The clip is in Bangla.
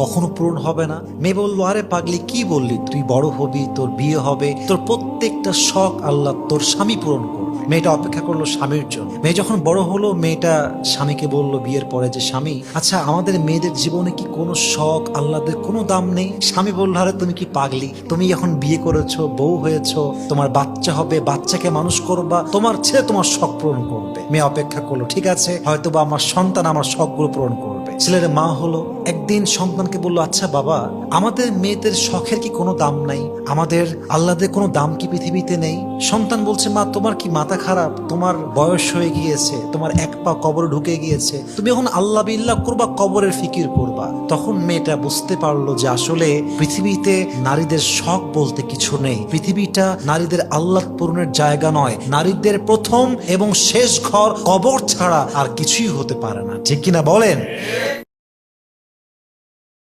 কখনো পূরণ হবে না? মেয়ে বলল, আরে পাগলি কি বললি, তুই বড় হবি, তোর বিয়ে হবে, তোর প্রত্যেকটা শখ আল্লাহ তোর স্বামী পূরণ করবে। মেয়েটা অপেক্ষা করলো স্বামীর জন্য। মেয়ে যখন বড় হলো, মেয়েটা স্বামীকে বলল বিয়ের পরে যে, স্বামী, আচ্ছা আমাদের মেয়েদের জীবনে কি কোনো শখ আল্লাহদের কোনো দাম নেই? স্বামী বলল, আরে তুমি কি পাগলি, তুমি এখন বিয়ে করেছো, বউ হয়েছো, তোমার বাচ্চা হবে, বাচ্চাকে মানুষ করবা, তোমার ছেলে তোমার শখ পূরণ করবে। মেয়ে অপেক্ষা করলো, ঠিক আছে, হয়তো বা আমার সন্তান আমার শখগুলো পূরণ করবে। ছেলের মা হলো, একদিন সন্তানকে বললো, আচ্ছা বাবা, আমাদের মেয়েদের শখের কি কোনো দাম নাই? আমাদের আল্লাহদের কোনো দাম কি পৃথিবীতে নেই? সন্তান বলছে, মা তোমার কি মাথা খারাপ? তোমার বয়স হয়ে গিয়েছে, তোমার এক পা কবরে ঢুকে গিয়েছে, তুমি এখন আল্লাহ বিল্লাহ করবা, কবরের ফিকির করবা। তখন মেয়েটা বুঝতে পারলো যে আসলে পৃথিবীতে নারীদের শখ বলতে কিছু নেই। পৃথিবীটা নারীদের আল্লাহ পূরণের জায়গা নয়। নারীদের প্রথম এবং শেষ ঘর কবর ছাড়া আর কিছুই হতে পারে না। ঠিক কিনা বলেন?